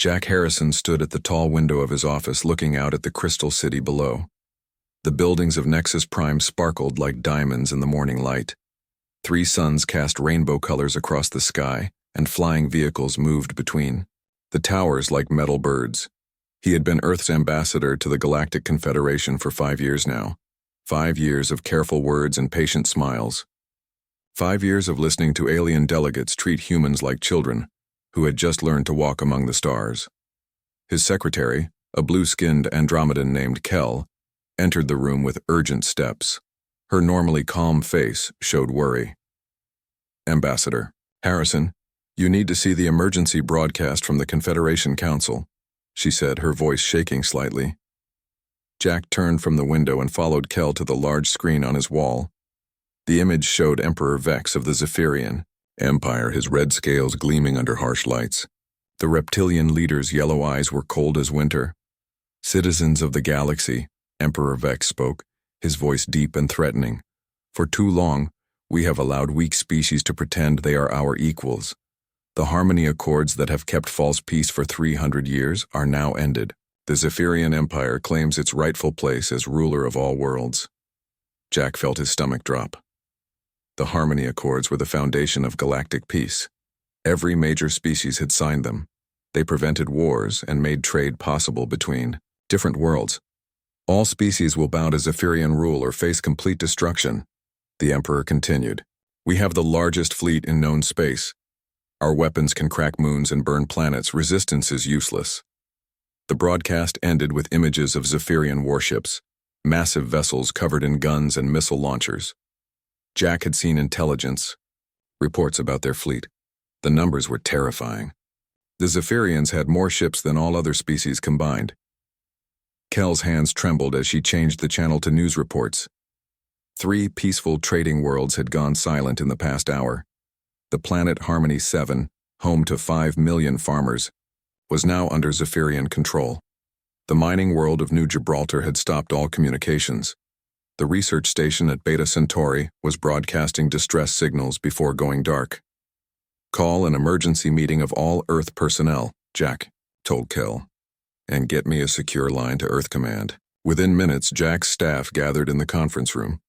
Jack Harrison stood at the tall window of his office looking out at the crystal city below. The buildings of Nexus Prime sparkled like diamonds in the morning light. 3 suns cast rainbow colors across the sky, and flying vehicles moved between. The towers like metal birds. He had been Earth's ambassador to the Galactic Confederation for 5 years now. 5 years of careful words and patient smiles. 5 years of listening to alien delegates treat humans like children, who had just learned to walk among the stars. His secretary, a blue-skinned Andromedan named Kel, entered the room with urgent steps. Her normally calm face showed worry. "Ambassador Harrison, you need to see the emergency broadcast from the Confederation Council," she said, her voice shaking slightly. Jack turned from the window and followed Kel to the large screen on his wall. The image showed Emperor Vex of the Zephyrian Empire, his red scales gleaming under harsh lights. The reptilian leader's yellow eyes were cold as winter. "Citizens of the galaxy," Emperor Vex spoke, his voice deep and threatening. "For too long, we have allowed weak species to pretend they are our equals. The harmony accords that have kept false peace for 300 years are now ended. The Zephyrian Empire claims its rightful place as ruler of all worlds." Jack felt his stomach drop. The harmony accords were the foundation of galactic peace. Every major species had signed them. They prevented wars and made trade possible between different worlds. "All species will bow to Zephyrian rule or face complete destruction," the Emperor continued. "We have the largest fleet in known space. Our weapons can crack moons and burn planets. Resistance is useless." The broadcast ended with images of Zephyrian warships, massive vessels covered in guns and missile launchers. Jack had seen intelligence reports about their fleet. The numbers were terrifying. The Zephyrians had more ships than all other species combined. Kel's hands trembled as she changed the channel to news reports. 3 peaceful trading worlds had gone silent in the past hour. The planet Harmony 7, home to 5 million farmers, was now under Zephyrian control. The mining world of New Gibraltar had stopped all communications. The research station at Beta Centauri was broadcasting distress signals before going dark. "Call an emergency meeting of all Earth personnel," Jack told Kel, "and get me a secure line to Earth Command." Within minutes, Jack's staff gathered in the conference room.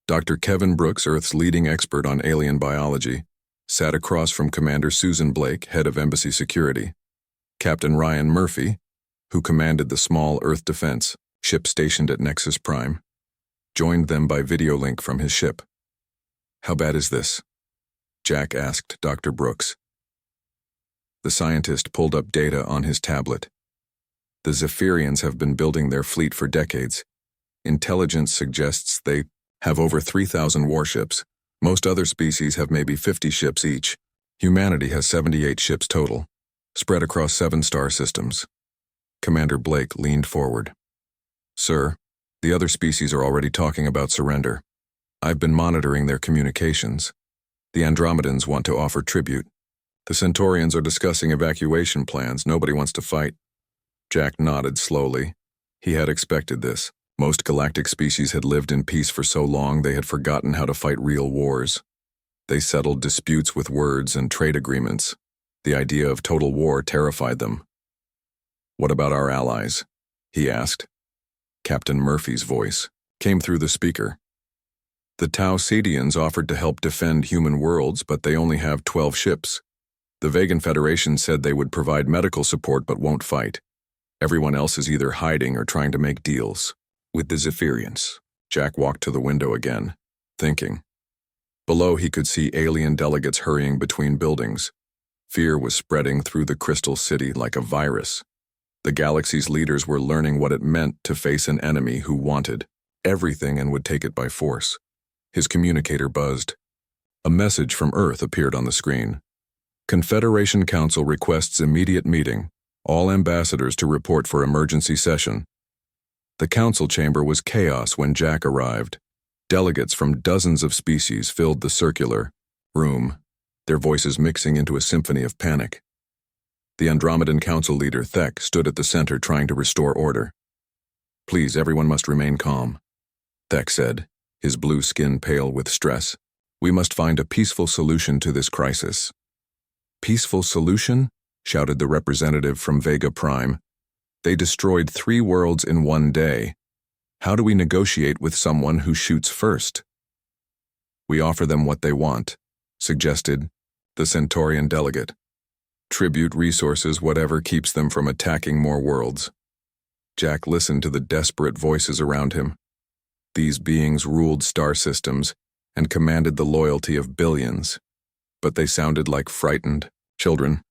Dr. Kevin Brooks, Earth's leading expert on alien biology, sat across from Commander Susan Blake, head of Embassy Security. Captain Ryan Murphy, who commanded the small Earth defense ship stationed at Nexus Prime, joined them by video link from his ship. "How bad is this?" Jack asked Dr. Brooks. The scientist pulled up data on his tablet. "The Zephyrians have been building their fleet for decades. Intelligence suggests they have over 3,000 warships. Most other species have maybe 50 ships each. Humanity has 78 ships total, spread across 7 star systems." Commander Blake leaned forward. "Sir, the other species are already talking about surrender. I've been monitoring their communications. The Andromedans want to offer tribute. The Centaurians are discussing evacuation plans. Nobody wants to fight." Jack nodded slowly. He had expected this. Most galactic species had lived in peace for so long they had forgotten how to fight real wars. They settled disputes with words and trade agreements. The idea of total war terrified them. "What about our allies?" he asked. Captain Murphy's voice came through the speaker. "The Tau Cetians offered to help defend human worlds, but they only have 12 ships. The Vegan Federation said they would provide medical support but won't fight. Everyone else is either hiding or trying to make deals with the Zephyrians." Jack walked to the window again, thinking. Below he could see alien delegates hurrying between buildings. Fear was spreading through the crystal city like a virus. The galaxy's leaders were learning what it meant to face an enemy who wanted everything and would take it by force. His communicator buzzed. A message from Earth appeared on the screen. "Confederation Council requests immediate meeting. All ambassadors to report for emergency session." The council chamber was chaos when Jack arrived. Delegates from dozens of species filled the circular room, their voices mixing into a symphony of panic. The Andromedan Council leader, Thek, stood at the center trying to restore order. "Please, everyone must remain calm," Thek said, his blue skin pale with stress. "We must find a peaceful solution to this crisis." "Peaceful solution?" shouted the representative from Vega Prime. "They destroyed 3 worlds in 1 day. How do we negotiate with someone who shoots first?" "We offer them what they want," suggested the Centaurian delegate. "Tribute, resources, whatever keeps them from attacking more worlds." Jack listened to the desperate voices around him. These beings ruled star systems and commanded the loyalty of billions, but they sounded like frightened children.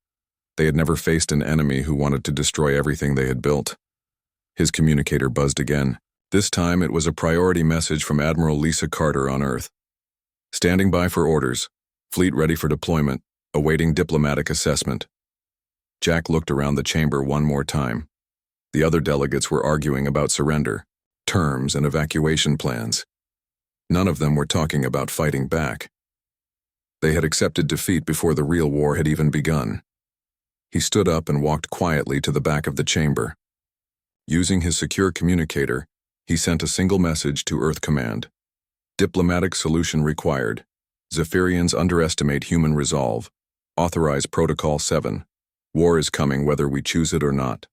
They had never faced an enemy who wanted to destroy everything they had built. His communicator buzzed again. This time it was a priority message from Admiral Lisa Carter on Earth. "Standing by for orders. Fleet ready for deployment. Awaiting diplomatic assessment." Jack looked around the chamber one more time. The other delegates were arguing about surrender, terms, and evacuation plans. None of them were talking about fighting back. They had accepted defeat before the real war had even begun. He stood up and walked quietly to the back of the chamber. Using his secure communicator, he sent a single message to Earth Command. "Diplomatic solution required. Zephyrians underestimate human resolve. Authorize Protocol 7. War is coming whether we choose it or not."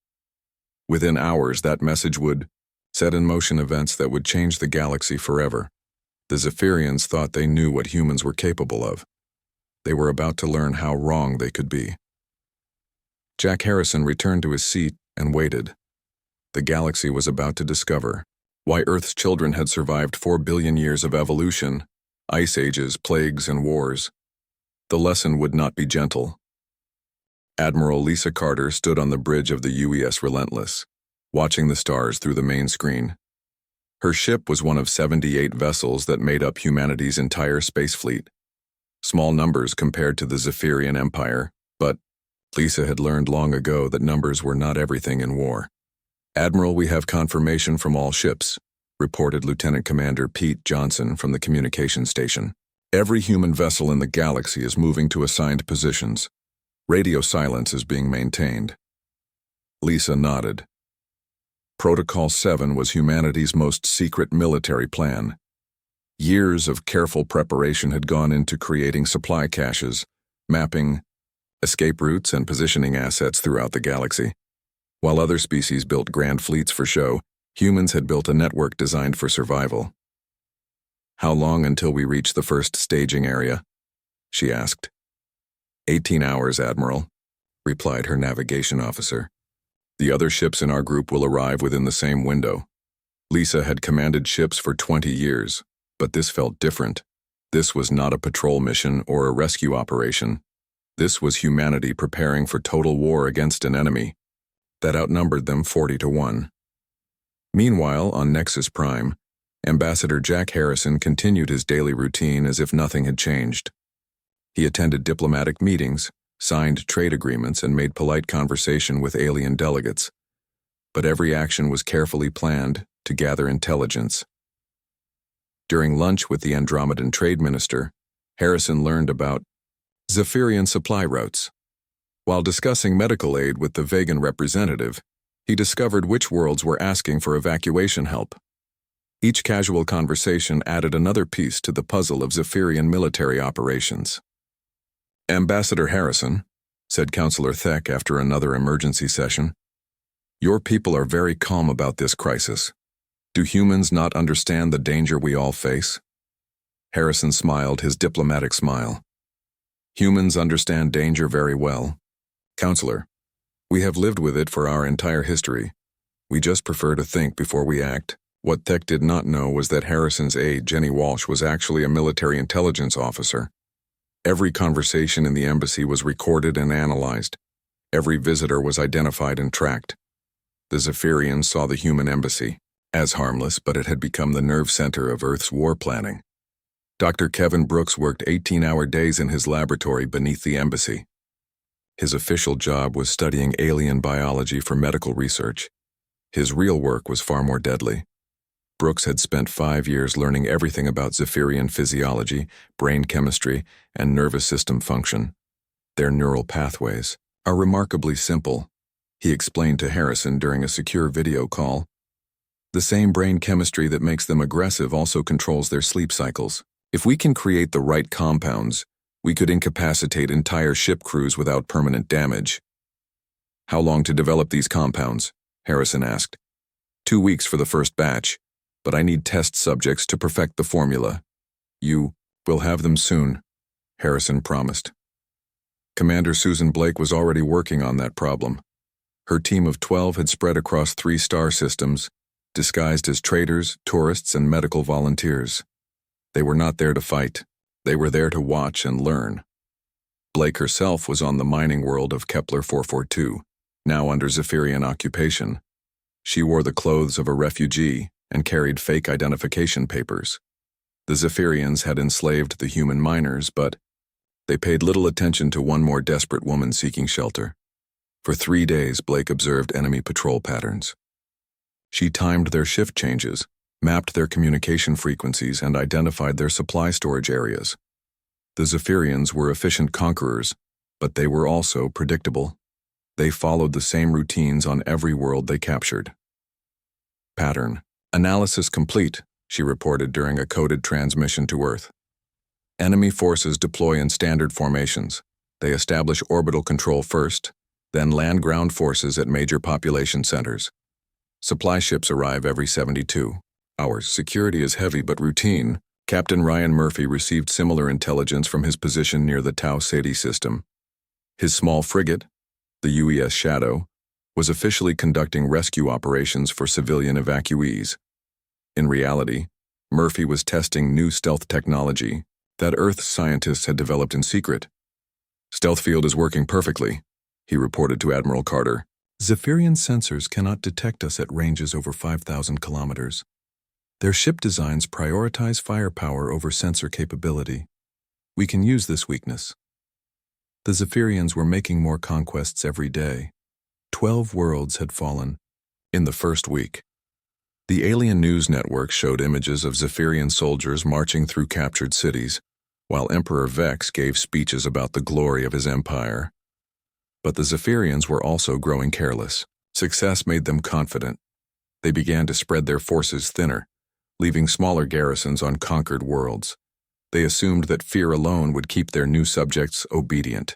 Within hours, that message would set in motion events that would change the galaxy forever. The Zephyrians thought they knew what humans were capable of. They were about to learn how wrong they could be. Jack Harrison returned to his seat and waited. The galaxy was about to discover why Earth's children had survived 4 billion years of evolution, ice ages, plagues, and wars. The lesson would not be gentle. Admiral Lisa Carter stood on the bridge of the UES Relentless, watching the stars through the main screen. Her ship was one of 78 vessels that made up humanity's entire space fleet. Small numbers compared to the Zephyrian Empire, but Lisa had learned long ago that numbers were not everything in war. "Admiral, we have confirmation from all ships," reported Lieutenant Commander Pete Johnson from the communication station. "Every human vessel in the galaxy is moving to assigned positions. Radio silence is being maintained." Lisa nodded. Protocol 7 was humanity's most secret military plan. Years of careful preparation had gone into creating supply caches, mapping escape routes, and positioning assets throughout the galaxy. While other species built grand fleets for show, humans had built a network designed for survival. "How long until we reach the first staging area?" she asked. 18 hours, Admiral," replied her navigation officer. "The other ships in our group will arrive within the same window." Lisa had commanded ships for 20 years, but this felt different. This was not a patrol mission or a rescue operation. This was humanity preparing for total war against an enemy that outnumbered them 40-1. Meanwhile, on Nexus Prime, Ambassador Jack Harrison continued his daily routine as if nothing had changed. He attended diplomatic meetings, signed trade agreements, and made polite conversation with alien delegates. But every action was carefully planned to gather intelligence. During lunch with the Andromedan Trade Minister, Harrison learned about Zephyrian supply routes. While discussing medical aid with the Vegan representative, he discovered which worlds were asking for evacuation help. Each casual conversation added another piece to the puzzle of Zephyrian military operations. "Ambassador Harrison," said Counselor Thek after another emergency session, "your people are very calm about this crisis. Do humans not understand the danger we all face?" Harrison smiled his diplomatic smile. "Humans understand danger very well. Counselor, we have lived with it for our entire history. We just prefer to think before we act." What Thek did not know was that Harrison's aide, Jenny Walsh, was actually a military intelligence officer. Every conversation in the embassy was recorded and analyzed. Every visitor was identified and tracked. The Zephyrians saw the human embassy as harmless, but it had become the nerve center of Earth's war planning. Dr. Kevin Brooks worked 18-hour days in his laboratory beneath the embassy. His official job was studying alien biology for medical research. His real work was far more deadly. Brooks had spent 5 years learning everything about Zephyrian physiology, brain chemistry, and nervous system function. Their neural pathways are remarkably simple, he explained to Harrison during a secure video call. The same brain chemistry that makes them aggressive also controls their sleep cycles. If we can create the right compounds, we could incapacitate entire ship crews without permanent damage. How long to develop these compounds? Harrison asked. 2 weeks for the first batch, but I need test subjects to perfect the formula. You will have them soon, Harrison promised. Commander Susan Blake was already working on that problem. Her team of 12 had spread across 3 star systems, disguised as traders, tourists, and medical volunteers. They were not there to fight. They were there to watch and learn. Blake herself was on the mining world of Kepler 442, now under Zephyrian occupation. She wore the clothes of a refugee and carried fake identification papers. The Zephyrians had enslaved the human miners, but they paid little attention to one more desperate woman seeking shelter. For 3 days, Blake observed enemy patrol patterns. She timed their shift changes, mapped their communication frequencies, and identified their supply storage areas. The Zephyrians were efficient conquerors, but they were also predictable. They followed the same routines on every world they captured. Pattern analysis complete, she reported during a coded transmission to Earth. Enemy forces deploy in standard formations. They establish orbital control first, then land-ground forces at major population centers. Supply ships arrive every 72 hours. Security is heavy but routine. Captain Ryan Murphy received similar intelligence from his position near the Tau Ceti system. His small frigate, the UES Shadow, was officially conducting rescue operations for civilian evacuees. In reality, Murphy was testing new stealth technology that Earth scientists had developed in secret. Stealth field is working perfectly, he reported to Admiral Carter. Zephyrian sensors cannot detect us at ranges over 5,000 kilometers. Their ship designs prioritize firepower over sensor capability. We can use this weakness. The Zephyrians were making more conquests every day. 12 worlds had fallen in the first week. The alien news network showed images of Zephyrian soldiers marching through captured cities, while Emperor Vex gave speeches about the glory of his empire. But the Zephyrians were also growing careless. Success made them confident. They began to spread their forces thinner, leaving smaller garrisons on conquered worlds. They assumed that fear alone would keep their new subjects obedient.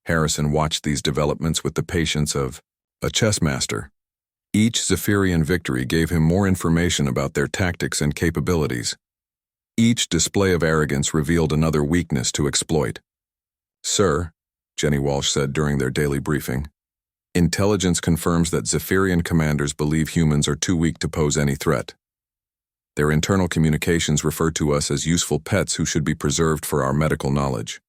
Harrison watched these developments with the patience of a chess master. Each Zephyrian victory gave him more information about their tactics and capabilities. Each display of arrogance revealed another weakness to exploit. Sir, Jenny Walsh said during their daily briefing, intelligence confirms that Zephyrian commanders believe humans are too weak to pose any threat. Their internal communications refer to us as useful pets who should be preserved for our medical knowledge.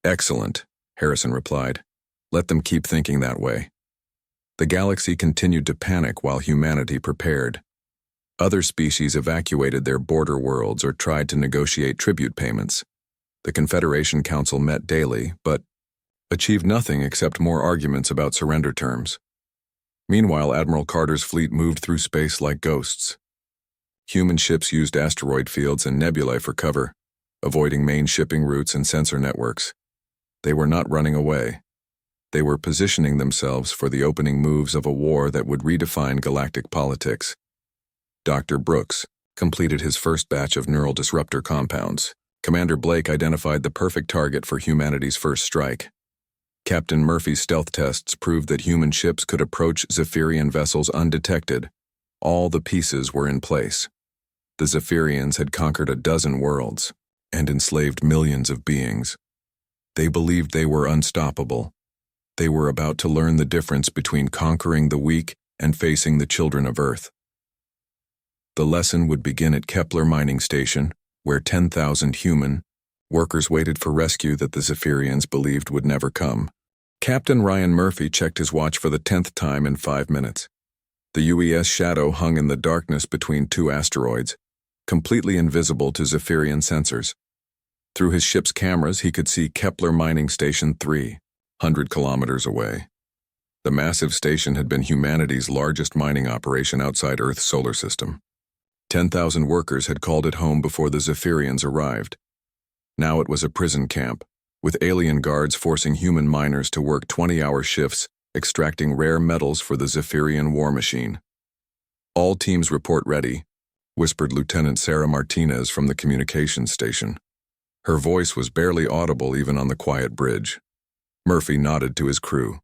Excellent, Harrison replied. Let them keep thinking that way. The galaxy continued to panic while humanity prepared. Other species evacuated their border worlds or tried to negotiate tribute payments. The Confederation Council met daily, but achieved nothing except more arguments about surrender terms. Meanwhile, Admiral Carter's fleet moved through space like ghosts. Human ships used asteroid fields and nebulae for cover, avoiding main shipping routes and sensor networks. They were not running away. They were positioning themselves for the opening moves of a war that would redefine galactic politics. Dr. Brooks completed his first batch of neural disruptor compounds. Commander Blake identified the perfect target for humanity's first strike. Captain Murphy's stealth tests proved that human ships could approach Zephyrian vessels undetected. All the pieces were in place. The Zephyrians had conquered a dozen worlds and enslaved millions of beings. They believed they were unstoppable. They were about to learn the difference between conquering the weak and facing the children of Earth. The lesson would begin at Kepler mining station, where 10,000 human workers waited for rescue that the Zephyrians believed would never come. Captain Ryan Murphy checked his watch for the 10th time in 5 minutes. The UES Shadow hung in the darkness between 2 asteroids, completely invisible to Zephyrian sensors. Through his ship's cameras, he could see Kepler mining station 300 kilometers away. The massive station had been humanity's largest mining operation outside Earth's solar system. 10,000 workers had called it home before the Zephyrians arrived. Now it was a prison camp, with alien guards forcing human miners to work 20-hour shifts, extracting rare metals for the Zephyrian war machine. All teams report ready, whispered Lieutenant Sarah Martinez from the communications station. Her voice was barely audible even on the quiet bridge. Murphy nodded to his crew.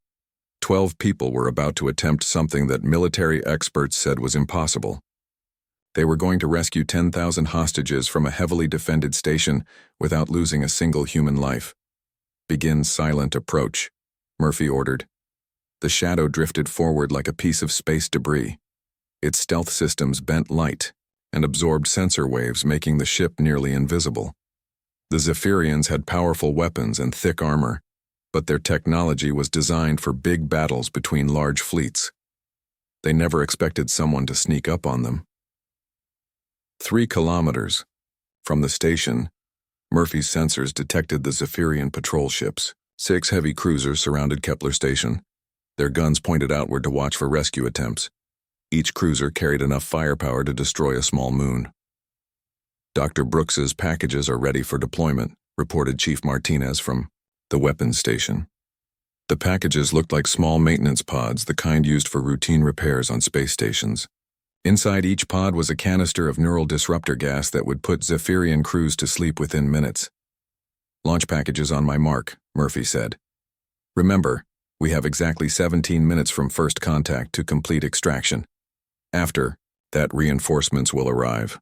12 people were about to attempt something that military experts said was impossible. They were going to rescue 10,000 hostages from a heavily defended station without losing a single human life. "Begin silent approach," Murphy ordered. The shadow drifted forward like a piece of space debris. Its stealth systems bent light and absorbed sensor waves, making the ship nearly invisible. The Zephyrians had powerful weapons and thick armor, but their technology was designed for big battles between large fleets. They never expected someone to sneak up on them. 3 kilometers from the station, Murphy's sensors detected the Zephyrian patrol ships. 6 heavy cruisers surrounded Kepler station, their guns pointed outward to watch for rescue attempts. Each cruiser carried enough firepower to destroy a small moon. "Dr. Brooks's packages are ready for deployment," reported Chief Martinez from the weapons station. The packages looked like small maintenance pods, the kind used for routine repairs on space stations. Inside each pod was a canister of neural disruptor gas that would put Zephyrian crews to sleep within minutes. "Launch packages on my mark," Murphy said. "Remember, we have exactly 17 minutes from first contact to complete extraction. After that, reinforcements will arrive."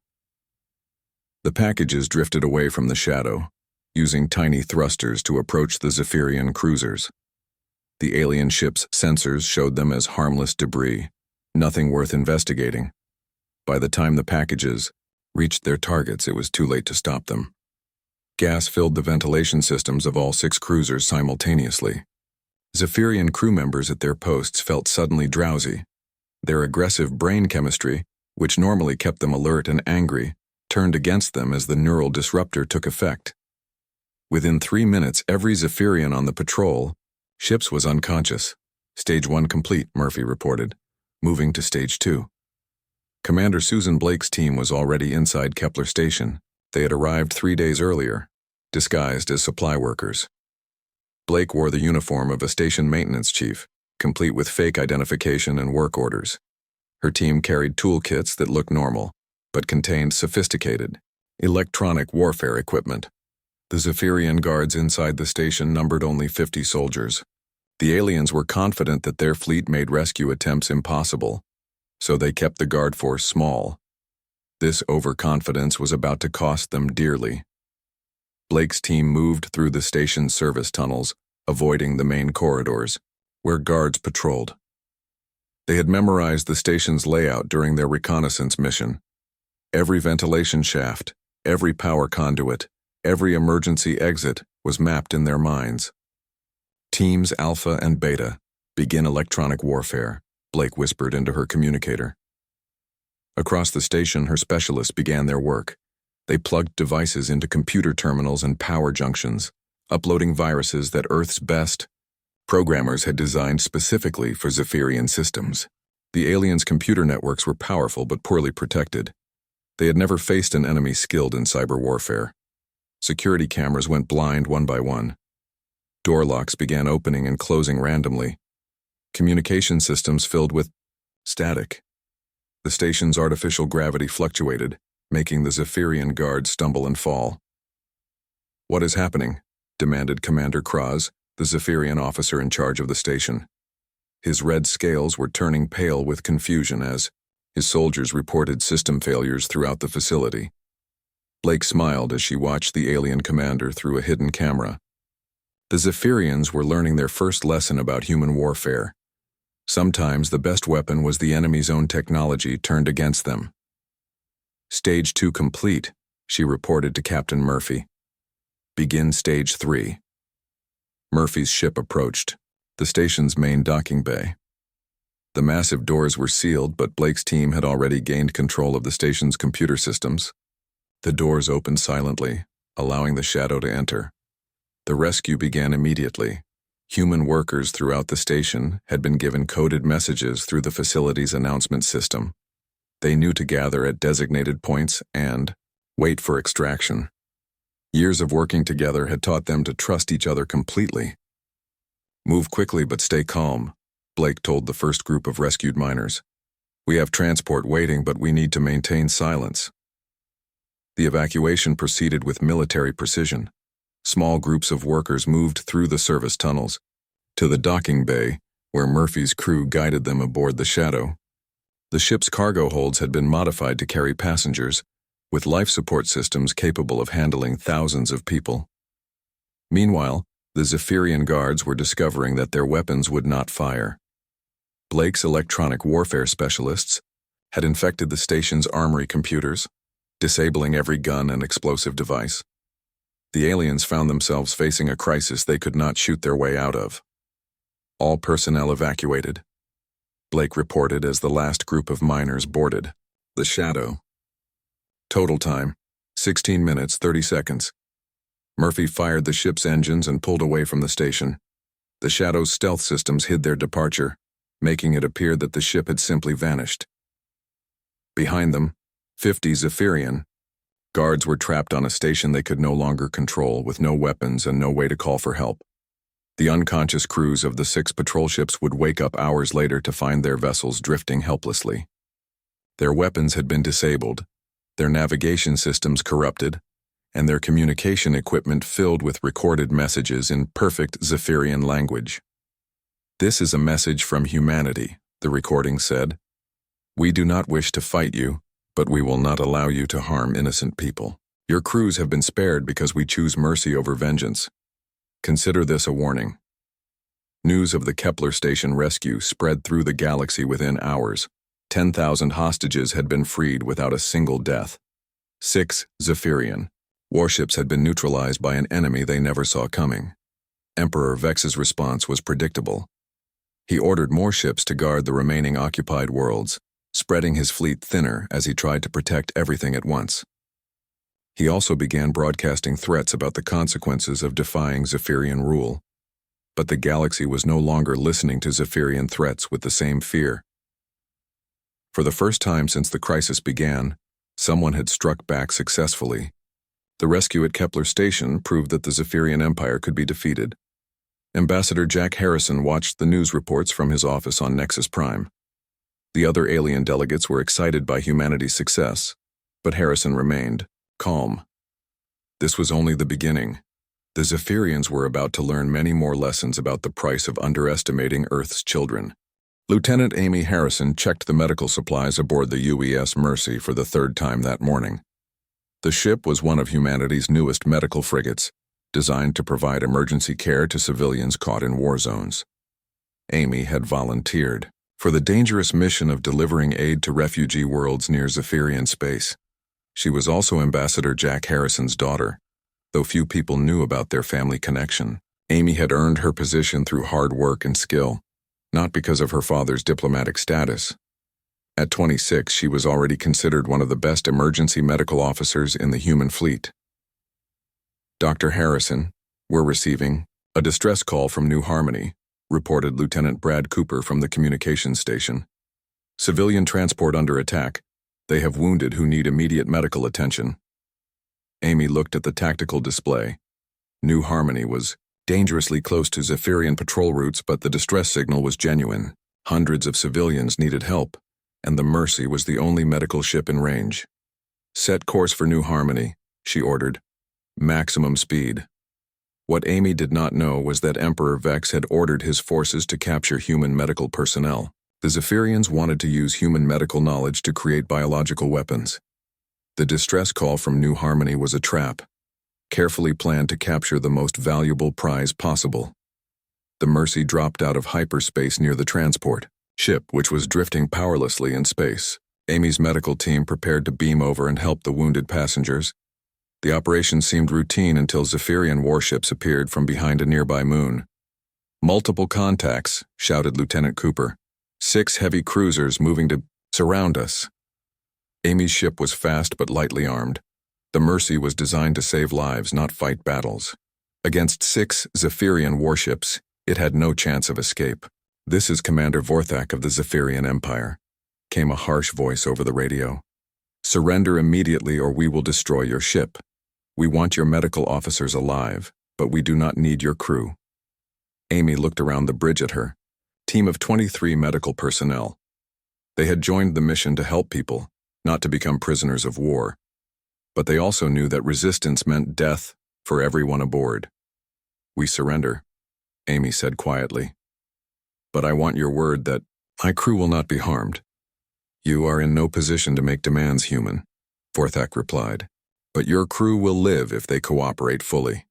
The packages drifted away from the shadow, using tiny thrusters to approach the Zephyrian cruisers. The alien ship's sensors showed them as harmless debris, nothing worth investigating. By the time the packages reached their targets, it was too late to stop them. Gas filled the ventilation systems of all 6 cruisers simultaneously. Zephyrian crew members at their posts felt suddenly drowsy. Their aggressive brain chemistry, which normally kept them alert and angry, turned against them as the neural disruptor took effect. Within 3 minutes, every Zephyrian on the patrol ships was unconscious. "Stage 1 complete," Murphy reported, moving to Stage 2. Commander Susan Blake's team was already inside Kepler Station. They had arrived 3 days earlier, disguised as supply workers. Blake wore the uniform of a station maintenance chief, complete with fake identification and work orders. Her team carried toolkits that looked normal, but contained sophisticated, electronic warfare equipment. The Zephyrian guards inside the station numbered only 50 soldiers. The aliens were confident that their fleet made rescue attempts impossible, so they kept the guard force small. This overconfidence was about to cost them dearly. Blake's team moved through the station's service tunnels, avoiding the main corridors, where guards patrolled. They had memorized the station's layout during their reconnaissance mission. Every ventilation shaft, every power conduit, every emergency exit was mapped in their minds. "Teams Alpha and Beta, begin electronic warfare," Blake whispered into her communicator. Across the station, her specialists began their work. They plugged devices into computer terminals and power junctions, uploading viruses that Earth's best programmers had designed specifically for Zephyrian systems. The aliens' computer networks were powerful but poorly protected. They had never faced an enemy skilled in cyber warfare. Security cameras went blind one by one. Door locks began opening and closing randomly. Communication systems filled with static. The station's artificial gravity fluctuated, making the Zephyrian guards stumble and fall. "What is happening?" demanded Commander Kraz, the Zephyrian officer in charge of the station. His red scales were turning pale with confusion as his soldiers reported system failures throughout the facility. Blake smiled as she watched the alien commander through a hidden camera. The Zephyrians were learning their first lesson about human warfare. Sometimes the best weapon was the enemy's own technology turned against them. "Stage 2 complete," she reported to Captain Murphy. "Begin Stage 3. Murphy's ship approached the station's main docking bay. The massive doors were sealed, but Blake's team had already gained control of the station's computer systems. The doors opened silently, allowing the shadow to enter. The rescue began immediately. Human workers throughout the station had been given coded messages through the facility's announcement system. They knew to gather at designated points and wait for extraction. Years of working together had taught them to trust each other completely. "Move quickly but stay calm," Blake told the first group of rescued miners. "We have transport waiting, but we need to maintain silence." The evacuation proceeded with military precision. Small groups of workers moved through the service tunnels to the docking bay, where Murphy's crew guided them aboard the Shadow. The ship's cargo holds had been modified to carry passengers, with life support systems capable of handling thousands of people. Meanwhile, the Zephyrian guards were discovering that their weapons would not fire. Blake's electronic warfare specialists had infected the station's armory computers, disabling every gun and explosive device. The aliens found themselves facing a crisis they could not shoot their way out of. All personnel evacuated, Blake reported as the last group of miners boarded the Shadow. Total time, 16 minutes, 30 seconds. Murphy fired the ship's engines and pulled away from the station. The Shadow's stealth systems hid their departure, making it appear that the ship had simply vanished. Behind them, 50 Zephyrian guards were trapped on a station they could no longer control, with no weapons and no way to call for help. The unconscious crews of the 6 patrol ships would wake up hours later to find their vessels drifting helplessly. Their weapons had been disabled, their navigation systems corrupted, and their communication equipment filled with recorded messages in perfect Zephyrian language. "This is a message from humanity," the recording said. "We do not wish to fight you, but we will not allow you to harm innocent people. Your crews have been spared because we choose mercy over vengeance. Consider this a warning." News of the Kepler station rescue spread through the galaxy within hours. 10,000 hostages had been freed without a single death. 6 Zephyrian warships had been neutralized by an enemy they never saw coming. Emperor Vex's response was predictable. He ordered more ships to guard the remaining occupied worlds, spreading his fleet thinner as he tried to protect everything at once. He also began broadcasting threats about the consequences of defying Zephyrian rule. But the galaxy was no longer listening to Zephyrian threats with the same fear. For the first time since the crisis began, someone had struck back successfully. The rescue at Kepler Station proved that the Zephyrian Empire could be defeated. Ambassador Jack Harrison watched the news reports from his office on Nexus Prime. The other alien delegates were excited by humanity's success, but Harrison remained calm. This was only the beginning. The Zephyrians were about to learn many more lessons about the price of underestimating Earth's children. Lieutenant Amy Harrison checked the medical supplies aboard the UES Mercy for the 3rd time that morning. The ship was one of humanity's newest medical frigates, designed to provide emergency care to civilians caught in war zones. Amy had volunteered for the dangerous mission of delivering aid to refugee worlds near Zephyrian space. She was also Ambassador Jack Harrison's daughter, though few people knew about their family connection. Amy had earned her position through hard work and skill, not because of her father's diplomatic status. At 26, she was already considered one of the best emergency medical officers in the human fleet. "Dr. Harrison, we're receiving a distress call from New Harmony," reported Lieutenant Brad Cooper from the communications station. "Civilian transport under attack. They have wounded who need immediate medical attention." Amy looked at the tactical display. New Harmony was dangerously close to Zephyrian patrol routes, but the distress signal was genuine. Hundreds of civilians needed help, and the Mercy was the only medical ship in range. "Set course for New Harmony," she ordered. "Maximum speed." What Amy did not know was that Emperor Vex had ordered his forces to capture human medical personnel. The Zephyrians wanted to use human medical knowledge to create biological weapons. The distress call from New Harmony was a trap, carefully planned to capture the most valuable prize possible. The Mercy dropped out of hyperspace near the transport ship, which was drifting powerlessly in space. Amy's medical team prepared to beam over and help the wounded passengers. The operation seemed routine until Zephyrian warships appeared from behind a nearby moon. "Multiple contacts," shouted Lieutenant Cooper. 6 heavy cruisers moving to surround us." Amy's ship was fast but lightly armed. The Mercy was designed to save lives, not fight battles. Against 6 Zephyrian warships, it had no chance of escape. "This is Commander Vorthak of the Zephyrian Empire," came a harsh voice over the radio. "Surrender immediately or we will destroy your ship. We want your medical officers alive, but we do not need your crew." Amy looked around the bridge at her team of 23 medical personnel. They had joined the mission to help people, not to become prisoners of war. But they also knew that resistance meant death for everyone aboard. "We surrender," Amy said quietly. But I want your word that my crew will not be harmed. You are in no position to make demands, human, Vorthak replied. But your crew will live if they cooperate fully.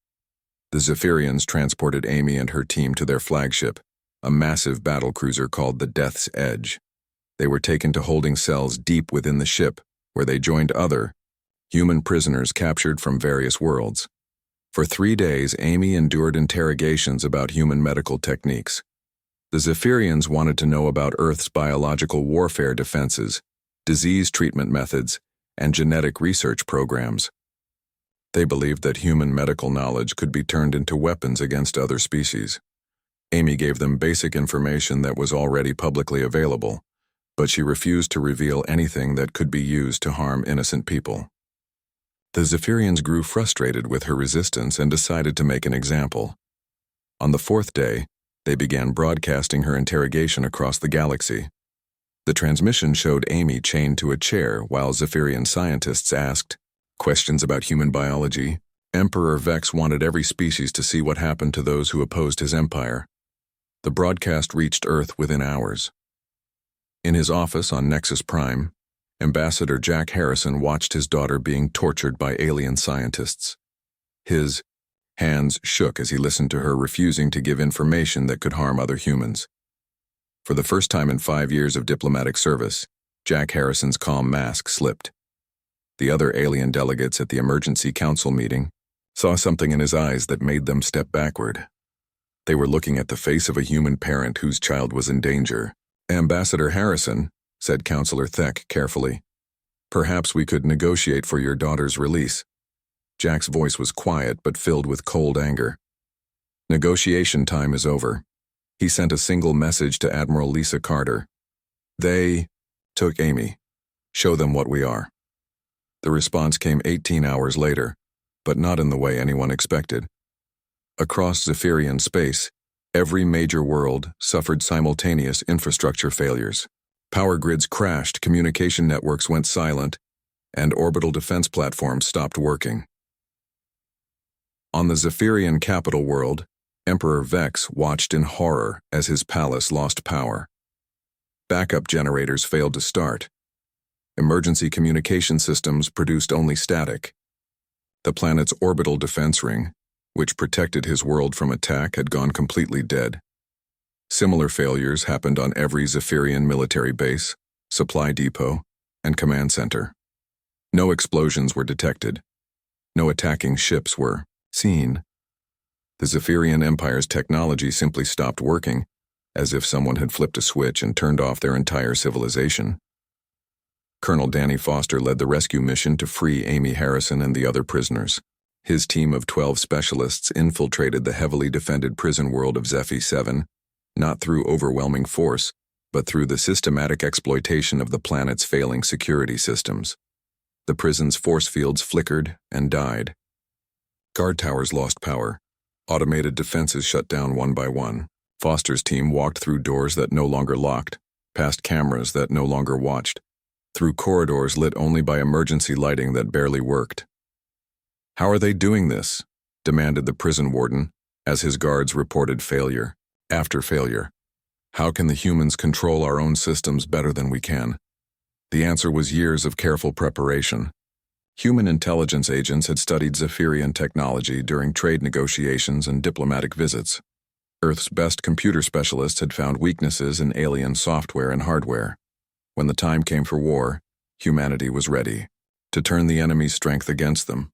The Zephyrians transported Amy and her team to their flagship, a massive battlecruiser called the Death's Edge. They were taken to holding cells deep within the ship, where they joined other human prisoners captured from various worlds. For 3 days, Amy endured interrogations about human medical techniques. The Zephyrians wanted to know about Earth's biological warfare defenses, disease treatment methods, and genetic research programs. They believed that human medical knowledge could be turned into weapons against other species. Amy gave them basic information that was already publicly available, but she refused to reveal anything that could be used to harm innocent people. The Zephyrians grew frustrated with her resistance and decided to make an example. On the 4th day, they began broadcasting her interrogation across the galaxy. The transmission showed Amy chained to a chair while Zephyrian scientists asked questions about human biology. Emperor Vex wanted every species to see what happened to those who opposed his empire. The broadcast reached Earth within hours. In his office on Nexus Prime, Ambassador Jack Harrison watched his daughter being tortured by alien scientists. His hands shook as he listened to her refusing to give information that could harm other humans. For the first time in 5 years of diplomatic service, Jack Harrison's calm mask slipped. The other alien delegates at the emergency council meeting saw something in his eyes that made them step backward. They were looking at the face of a human parent whose child was in danger. Ambassador Harrison, said Counselor Thek carefully, perhaps we could negotiate for your daughter's release. Jack's voice was quiet but filled with cold anger. Negotiation time is over. He sent a single message to Admiral Lisa Carter. They took Amy. Show them what we are. The response came 18 hours later, but not in the way anyone expected. Across Zephyrian space, every major world suffered simultaneous infrastructure failures. Power grids crashed, communication networks went silent, and orbital defense platforms stopped working. On the Zephyrian capital world, Emperor Vex watched in horror as his palace lost power. Backup generators failed to start. Emergency communication systems produced only static. The planet's orbital defense ring, which protected his world from attack, had gone completely dead. Similar failures happened on every Zephyrian military base, supply depot, and command center. No explosions were detected. No attacking ships were seen. The Zephyrian Empire's technology simply stopped working, as if someone had flipped a switch and turned off their entire civilization. Colonel Danny Foster led the rescue mission to free Amy Harrison and the other prisoners. His team of 12 specialists infiltrated the heavily defended prison world of Zephy 7, not through overwhelming force, but through the systematic exploitation of the planet's failing security systems. The prison's force fields flickered and died. Guard towers lost power. Automated defenses shut down one by one. Foster's team walked through doors that no longer locked, past cameras that no longer watched, through corridors lit only by emergency lighting that barely worked. "How are they doing this?" demanded the prison warden, as his guards reported failure after failure. "How can the humans control our own systems better than we can?" The answer was years of careful preparation. Human intelligence agents had studied Zephyrian technology during trade negotiations and diplomatic visits. Earth's best computer specialists had found weaknesses in alien software and hardware. When the time came for war, humanity was ready to turn the enemy's strength against them.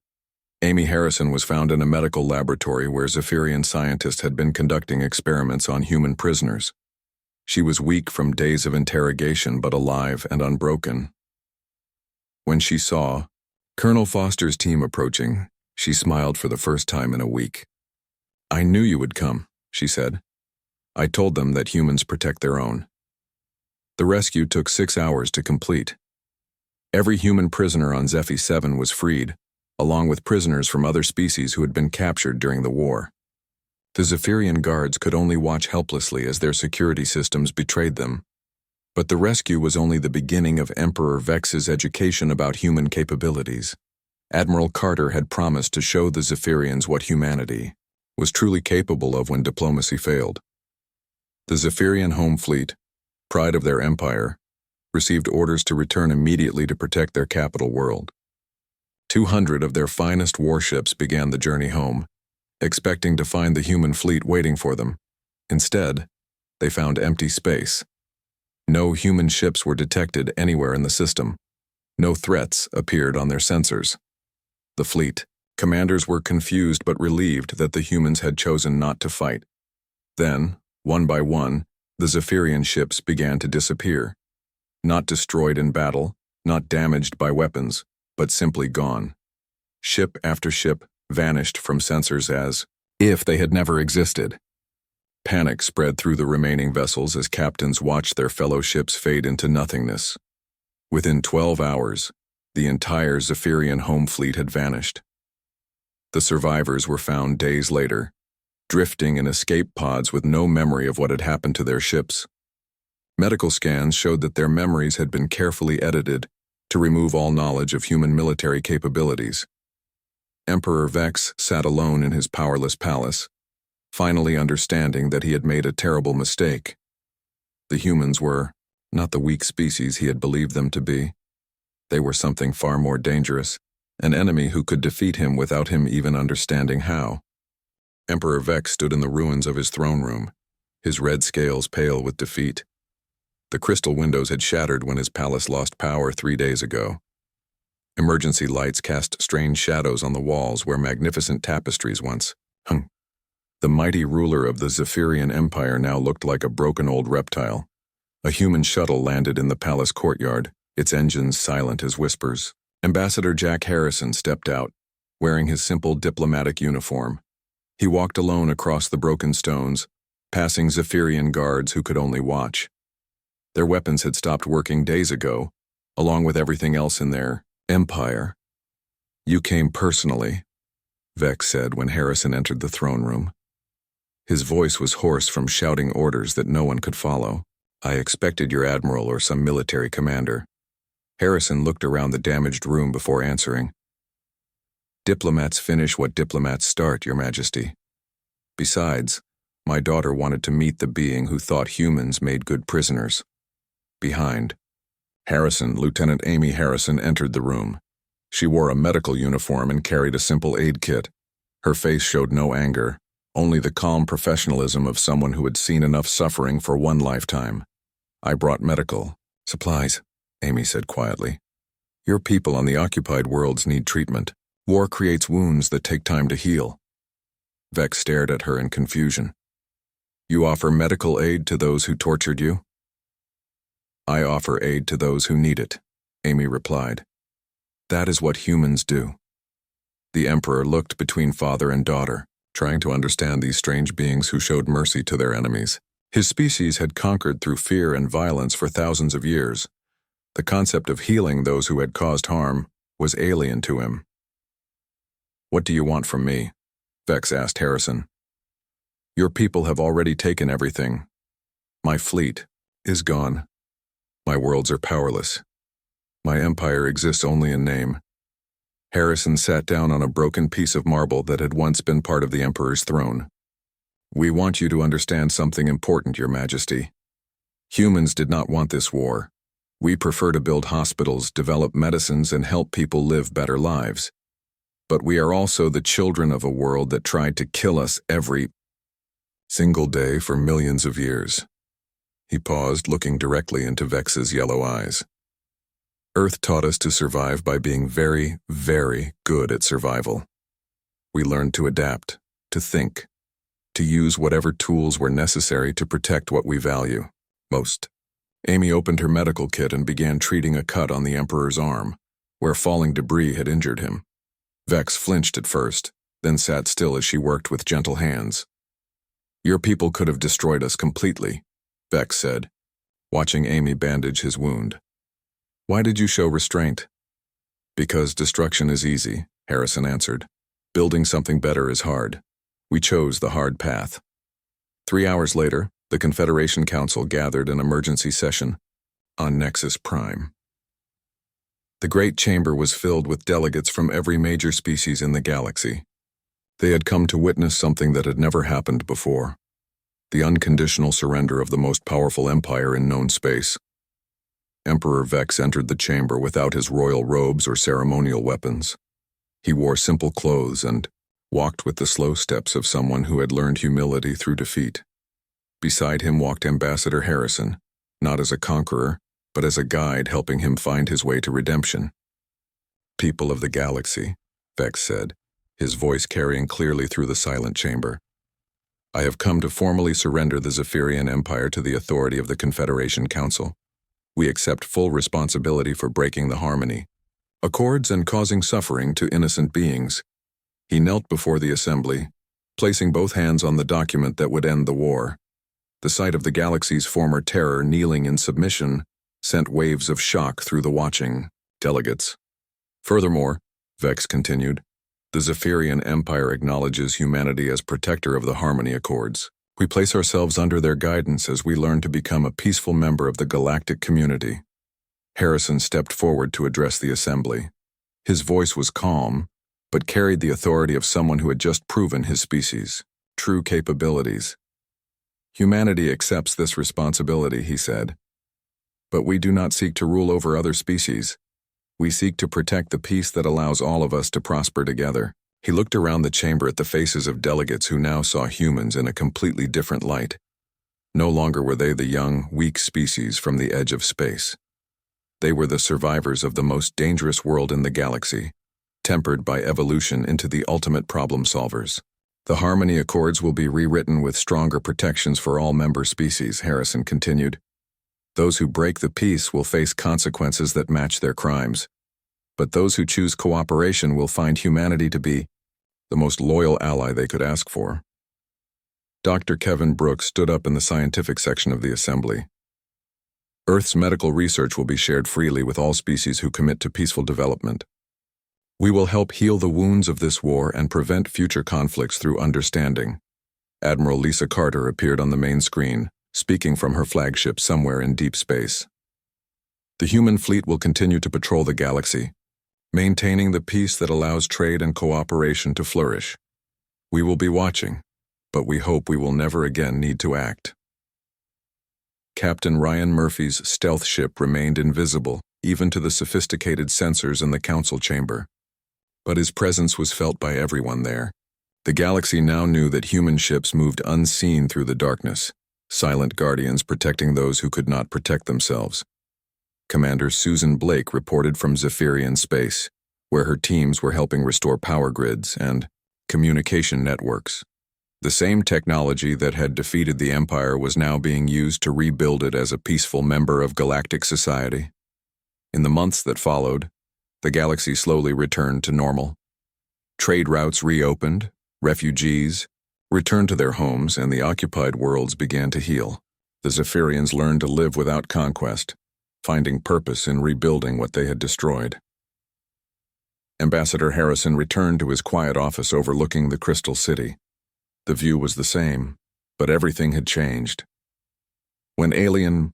Amy Harrison was found in a medical laboratory where Zephyrian scientists had been conducting experiments on human prisoners. She was weak from days of interrogation but alive and unbroken. When she saw Colonel Foster's team approaching, she smiled for the first time in a week. "I knew you would come," she said. "I told them that humans protect their own." The rescue took 6 hours to complete. Every human prisoner on Zephy 7 was freed, along with prisoners from other species who had been captured during the war. The Zephyrian guards could only watch helplessly as their security systems betrayed them. But the rescue was only the beginning of Emperor Vex's education about human capabilities. Admiral Carter had promised to show the Zephyrians what humanity was truly capable of when diplomacy failed. The Zephyrian home fleet, pride of their empire, received orders to return immediately to protect their capital world. 200 of their finest warships began the journey home, expecting to find the human fleet waiting for them. Instead, they found empty space. No human ships were detected anywhere in the system. No threats appeared on their sensors. The fleet commanders were confused but relieved that the humans had chosen not to fight. Then, one by one, the Zephyrian ships began to disappear. Not destroyed in battle, not damaged by weapons, but simply gone. Ship after ship vanished from sensors as if they had never existed. Panic spread through the remaining vessels as captains watched their fellow ships fade into nothingness. Within 12 hours, the entire Zephyrian home fleet had vanished. The survivors were found days later, drifting in escape pods with no memory of what had happened to their ships. Medical scans showed that their memories had been carefully edited to remove all knowledge of human military capabilities. Emperor Vex sat alone in his powerless palace, finally understanding that he had made a terrible mistake. The humans were not the weak species he had believed them to be. They were something far more dangerous, an enemy who could defeat him without him even understanding how. Emperor Vex stood in the ruins of his throne room, his red scales pale with defeat. The crystal windows had shattered when his palace lost power 3 days ago. Emergency lights cast strange shadows on the walls where magnificent tapestries once hung. The mighty ruler of the Zephyrian Empire now looked like a broken old reptile. A human shuttle landed in the palace courtyard, its engines silent as whispers. Ambassador Jack Harrison stepped out, wearing his simple diplomatic uniform. He walked alone across the broken stones, passing Zephyrian guards who could only watch. Their weapons had stopped working days ago, along with everything else in their empire. "You came personally," Vex said when Harrison entered the throne room. His voice was hoarse from shouting orders that no one could follow. "I expected your admiral or some military commander." Harrison looked around the damaged room before answering. "Diplomats finish what diplomats start, Your Majesty. Besides, my daughter wanted to meet the being who thought humans made good prisoners." Behind Harrison, Lieutenant Amy Harrison entered the room. She wore a medical uniform and carried a simple aid kit. Her face showed no anger, only the calm professionalism of someone who had seen enough suffering for one lifetime. "I brought medical supplies," Amy said quietly. "Your people on the occupied worlds need treatment. War creates wounds that take time to heal." Vex stared at her in confusion. "You offer medical aid to those who tortured you?" "I offer aid to those who need it," Amy replied. "That is what humans do." The Emperor looked between father and daughter, trying to understand these strange beings who showed mercy to their enemies. His species had conquered through fear and violence for thousands of years. The concept of healing those who had caused harm was alien to him. "What do you want from me?" Vex asked Harrison. "Your people have already taken everything. My fleet is gone. My worlds are powerless. My empire exists only in name." Harrison sat down on a broken piece of marble that had once been part of the Emperor's throne. "We want you to understand something important, Your Majesty. Humans did not want this war. We prefer to build hospitals, develop medicines, and help people live better lives. But we are also the children of a world that tried to kill us every single day for millions of years." He paused, looking directly into Vex's yellow eyes. "Earth taught us to survive by being very, very good at survival. We learned to adapt, to think, to use whatever tools were necessary to protect what we value most." Amy opened her medical kit and began treating a cut on the Emperor's arm, where falling debris had injured him. Vex flinched at first, then sat still as she worked with gentle hands. "Your people could have destroyed us completely," Vex said, watching Amy bandage his wound. "Why did you show restraint?" "Because destruction is easy," Harrison answered. "Building something better is hard. We chose the hard path." 3 hours later, the Confederation Council gathered an emergency session on Nexus Prime. The Great Chamber was filled with delegates from every major species in the galaxy. They had come to witness something that had never happened before. the unconditional surrender of the most powerful empire in known space. Emperor Vex entered the chamber without his royal robes or ceremonial weapons. He wore simple clothes and walked with the slow steps of someone who had learned humility through defeat. Beside him walked Ambassador Harrison, not as a conqueror, but as a guide helping him find his way to redemption. "People of the galaxy," Vex said, his voice carrying clearly through the silent chamber. "I have come to formally surrender the Zephyrian Empire to the authority of the Confederation Council. We accept full responsibility for breaking the harmony, accords, and causing suffering to innocent beings." He knelt before the assembly, placing both hands on the document that would end the war. The sight of the galaxy's former terror kneeling in submission sent waves of shock through the watching delegates. "Furthermore," Vex continued, "the Zephyrian Empire acknowledges humanity as protector of the Harmony Accords. We place ourselves under their guidance as we learn to become a peaceful member of the galactic community." Harrison stepped forward to address the assembly. His voice was calm, but carried the authority of someone who had just proven his species' true capabilities. "Humanity accepts this responsibility," he said. "But we do not seek to rule over other species. We seek to protect the peace that allows all of us to prosper together." He looked around the chamber at the faces of delegates who now saw humans in a completely different light. No longer were they the young, weak species from the edge of space. They were the survivors of the most dangerous world in the galaxy, tempered by evolution into the ultimate problem solvers. "The Harmony Accords will be rewritten with stronger protections for all member species," Harrison continued. "Those who break the peace will face consequences that match their crimes. But those who choose cooperation will find humanity to be the most loyal ally they could ask for." Dr. Kevin Brooks stood up in the scientific section of the assembly. "Earth's medical research will be shared freely with all species who commit to peaceful development. We will help heal the wounds of this war and prevent future conflicts through understanding." Admiral Lisa Carter appeared on the main screen, speaking from her flagship somewhere in deep space. "The human fleet will continue to patrol the galaxy, maintaining the peace that allows trade and cooperation to flourish. We will be watching, but we hope we will never again need to act." Captain Ryan Murphy's stealth ship remained invisible, even to the sophisticated sensors in the council chamber. But his presence was felt by everyone there. The galaxy now knew that human ships moved unseen through the darkness, silent guardians protecting those who could not protect themselves. Commander Susan Blake reported from Zephyrian space, where her teams were helping restore power grids and communication networks. The same technology that had defeated the Empire was now being used to rebuild it as a peaceful member of galactic society. In the months that followed, the galaxy slowly returned to normal. Trade routes reopened, refugees returned to their homes, and the occupied worlds began to heal. The Zephyrians learned to live without conquest, finding purpose in rebuilding what they had destroyed. Ambassador Harrison returned to his quiet office overlooking the Crystal City. The view was the same, but everything had changed. When alien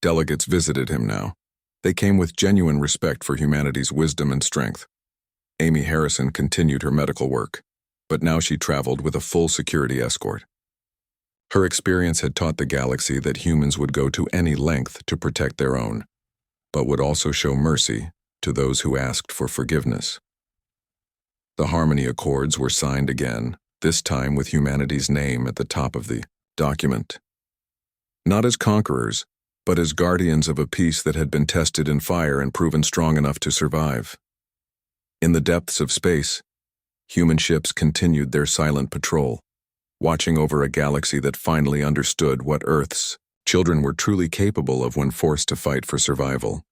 delegates visited him now, they came with genuine respect for humanity's wisdom and strength. Amy Harrison continued her medical work, but now she traveled with a full security escort. Her experience had taught the galaxy that humans would go to any length to protect their own, but would also show mercy to those who asked for forgiveness. The Harmony Accords were signed again, this time with humanity's name at the top of the document. Not as conquerors, but as guardians of a peace that had been tested in fire and proven strong enough to survive. In the depths of space, human ships continued their silent patrol, watching over a galaxy that finally understood what Earth's children were truly capable of when forced to fight for survival.